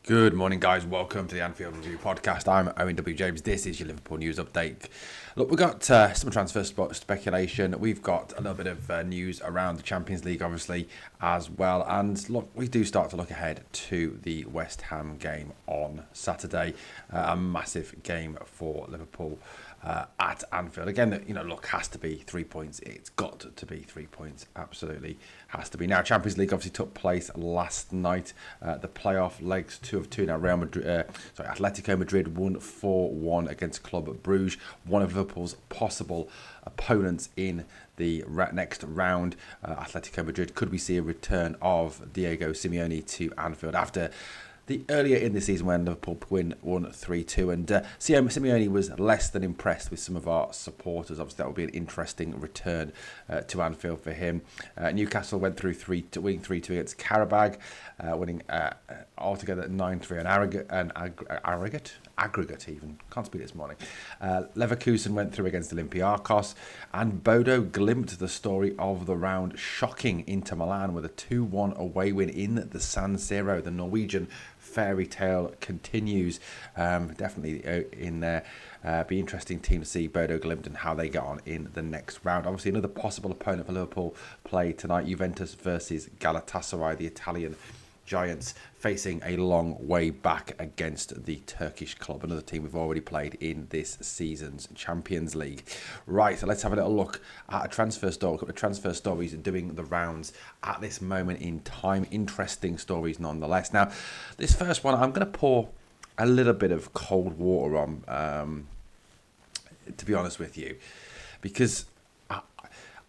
Good morning, guys. Welcome to the Anfield Review podcast. I'm Owen James. This is your Liverpool news update. Look, we've got some transfer spot speculation. We've got a little bit of news around the Champions League, obviously, as well. And look, we do start to look ahead to the West Ham game on Saturday. A massive game for Liverpool at Anfield. Again, look, has to be 3 points. It's got to be 3 points. Absolutely has to be. Now, Champions League obviously took place last night. The playoff legs, 2 of 2 now. Atletico Madrid won 4-1 against Club Bruges, one of Liverpool's possible opponents in the next round. Atletico Madrid, could we see a return of Diego Simeone to Anfield after the earlier in the season when Liverpool won 3-2, and Simeone was less than impressed with some of our supporters. Obviously, that would be an interesting return to Anfield for him. Newcastle went through winning 3-2 against Karabag, winning altogether 9-3 and aggregate even. Can't speak this morning. Leverkusen went through against Olympiacos, and Bodo Glimt, the story of the round, shocking Inter Milan with a 2-1 away win in the San Siro. The Norwegian fairy tale continues, definitely in there. Be interesting team to see Bodo Glimt and how they get on in the next round. Obviously, another possible opponent for Liverpool play tonight: Juventus versus Galatasaray, the Italian giants facing a long way back against the Turkish club, another team we've already played in this season's Champions League. Right, so let's have a little look at a transfer story. A couple of transfer stories doing the rounds at this moment in time. Interesting stories nonetheless. Now, this first one, I'm going to pour a little bit of cold water on, to be honest with you, because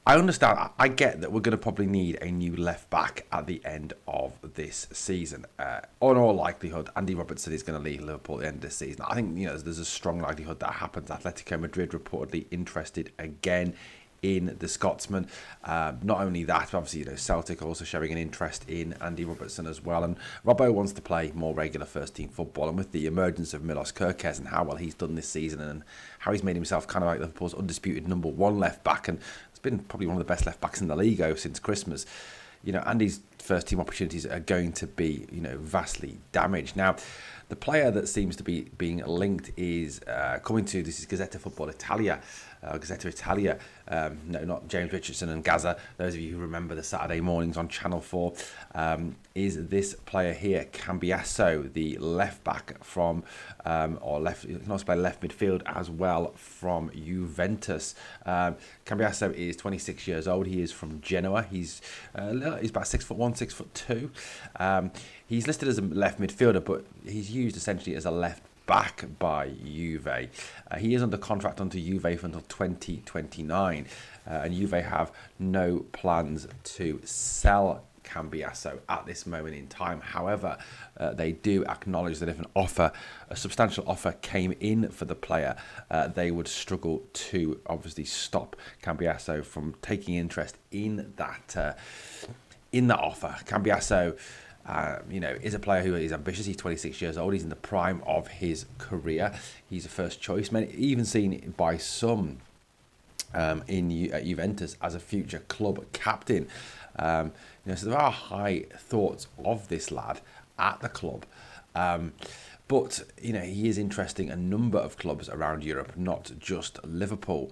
I understand, I get that we're going to probably need a new left back at the end of this season. On all likelihood, Andy Robertson is going to leave Liverpool at the end of this season. I think there's a strong likelihood that happens. Atletico Madrid reportedly interested again in the Scotsman. Not only that, but obviously Celtic also showing an interest in Andy Robertson as well. And Robbo wants to play more regular first team football. And with the emergence of Milos Kerkez and how well he's done this season and how he's made himself kind of like Liverpool's undisputed number one left back, and been probably one of the best left backs in the league since Christmas. Andy's first team opportunities are going to be, vastly damaged. Now, the player that seems to be being linked is coming to, this is Gazzetta Football Italia. Gazzetta Italia, no, not James Richardson and Gaza. Those of you who remember the Saturday mornings on Channel 4, is this player here, Cambiasso, the left back from, he can also play left midfield as well from Juventus. Cambiasso is 26 years old. He is from Genoa. He's about 6'1", 6'2". He's listed as a left midfielder, but he's used essentially as a left back by Juve. He is under contract onto Juve until 2029, and Juve have no plans to sell Cambiasso at this moment in time. However, they do acknowledge that if a substantial offer came in for the player, they would struggle to obviously stop Cambiasso from taking interest in that offer. Cambiasso is a player who is ambitious. He's 26 years old. He's in the prime of his career. He's a first choice, even seen by some at Juventus as a future club captain. So there are high thoughts of this lad at the club. But, he is interesting a number of clubs around Europe, not just Liverpool.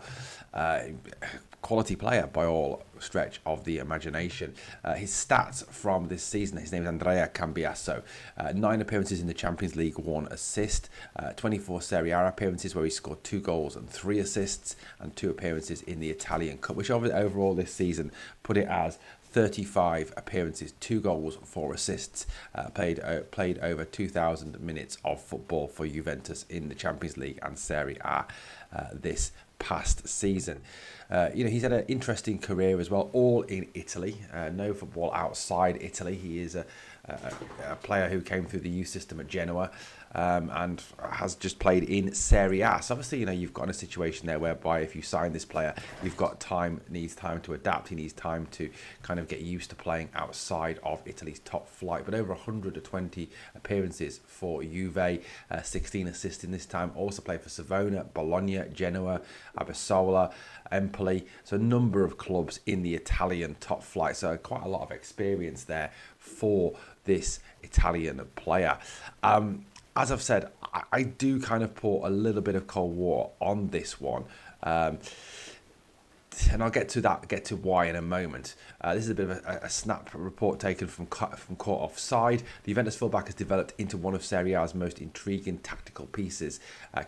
Quality player by all stretch of the imagination. His stats from this season, his name is Andrea Cambiasso. 9 appearances in the Champions League, 1 assist. 24 Serie A appearances where he scored 2 goals and 3 assists, and 2 appearances in the Italian Cup, which overall this season put it as 35 appearances, 2 goals, 4 assists, played over 2,000 minutes of football for Juventus in the Champions League and Serie A this past season. He's had an interesting career as well, all in Italy. No football outside Italy. He is a player who came through the youth system at Genoa, and has just played in Serie A. So obviously, you've got a situation there whereby if you sign this player, you've got needs time to adapt. He needs time to kind of get used to playing outside of Italy's top flight. But over 120 appearances for Juve, 16 assists in this time. Also played for Savona, Bologna, Genoa, Abassola, Empoli. So a number of clubs in the Italian top flight. So quite a lot of experience there for this Italian player. As I've said, I do kind of pour a little bit of cold water on this one. And I'll get to why in a moment. This is a bit of a snap report taken from Court Offside. The Juventus fullback has developed into one of Serie A's most intriguing tactical pieces,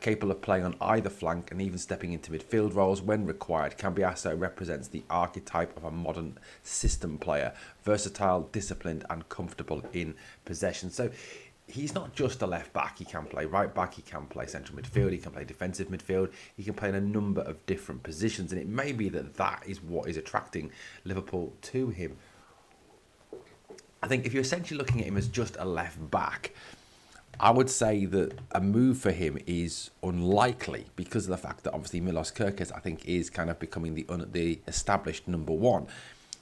capable of playing on either flank and even stepping into midfield roles when required. Cambiasso represents the archetype of a modern system player, versatile, disciplined and comfortable in possession. So he's not just a left back. He can play right back, he can play central midfield, he can play defensive midfield, he can play in a number of different positions, and it may be that is what is attracting Liverpool to him. I think if you're essentially looking at him as just a left back, I would say that a move for him is unlikely because of the fact that obviously Milos Kerkez, I think, is kind of becoming the established number one.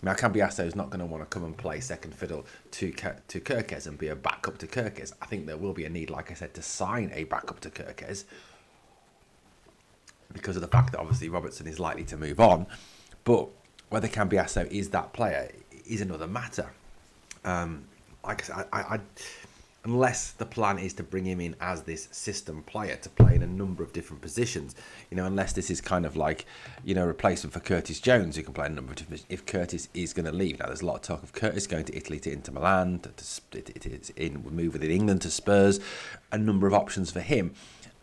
Now, Cambiasso is not going to want to come and play second fiddle to Kerkez and be a backup to Kerkez. I think there will be a need, like I said, to sign a backup to Kerkez because of the fact that obviously Robertson is likely to move on. But whether Cambiasso is that player is another matter. Like I said, unless the plan is to bring him in as this system player to play in a number of different positions, unless this is kind of like, replacement for Curtis Jones, who can play in a number of different positions. If Curtis is going to leave, now there's a lot of talk of Curtis going to Italy, to Inter Milan, move within England to Spurs, a number of options for him.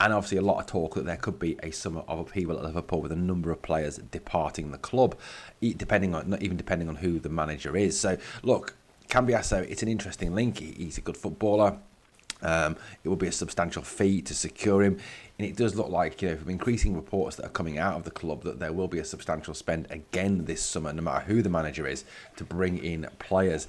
And obviously a lot of talk that there could be a summer of upheaval at Liverpool with a number of players departing the club, depending on who the manager is. So look, Cambiasso, it's an interesting link. He's a good footballer. It will be a substantial fee to secure him. And it does look like, from increasing reports that are coming out of the club, that there will be a substantial spend again this summer, no matter who the manager is, to bring in players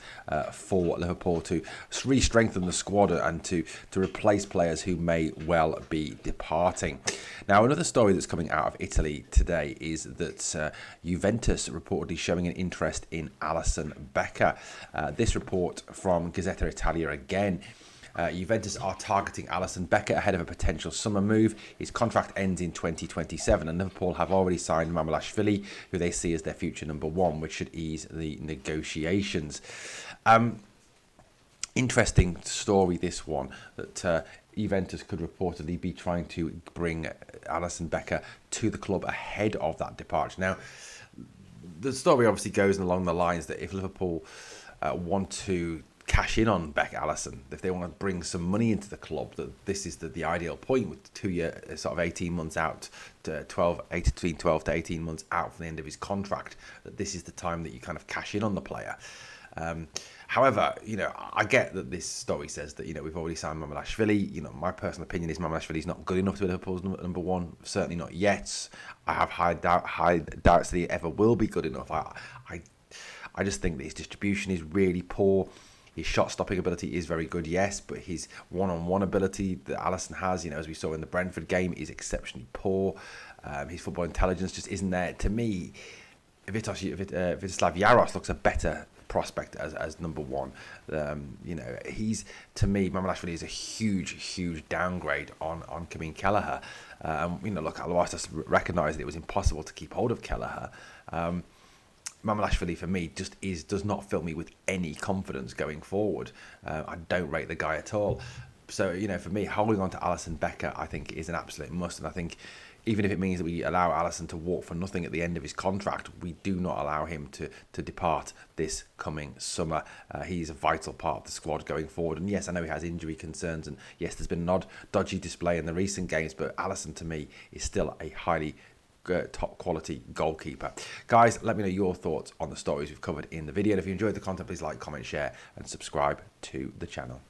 for Liverpool to re-strengthen the squad and to replace players who may well be departing. Now, another story that's coming out of Italy today is that Juventus reportedly showing an interest in Alisson Becker. This report from Gazzetta Italia again. Juventus are targeting Alisson Becker ahead of a potential summer move. His contract ends in 2027, and Liverpool have already signed Mamouashvili, who they see as their future number one, which should ease the negotiations. Interesting story, this one, that Juventus could reportedly be trying to bring Alisson Becker to the club ahead of that departure. Now, the story obviously goes along the lines that if Liverpool want to cash in on Alisson, if they want to bring some money into the club, that this is the ideal point, with 2 year, sort of 18 months out, to between 12 to 18 months out from the end of his contract, that this is the time that you kind of cash in on the player. However, I get that this story says that, we've already signed Mamouashvili. My personal opinion is Mamouashvili is not good enough to be Liverpool's number one. Certainly not yet. I have high doubts that he ever will be good enough. I just think that his distribution is really poor. His shot-stopping ability is very good, yes, but his one-on-one ability that Alisson has, as we saw in the Brentford game, is exceptionally poor. His football intelligence just isn't there. To me, Viacheslav Jaros looks a better prospect as number one. He's, to me, Mamouashvili is a huge downgrade on Kamin Kelleher. Look, Alois recognised that it was impossible to keep hold of Kelleher. Mamouashvili for me does not fill me with any confidence going forward. I don't rate the guy at all. So, for me, holding on to Alisson Becker, I think, is an absolute must. And I think even if it means that we allow Alisson to walk for nothing at the end of his contract, we do not allow him to depart this coming summer. He's a vital part of the squad going forward. And yes, I know he has injury concerns. And yes, there's been an odd, dodgy display in the recent games. But Alisson, to me, is still a highly top quality goalkeeper. Guys, let me know your thoughts on the stories we've covered in the video. And if you enjoyed the content, please like, comment, share and subscribe to the channel.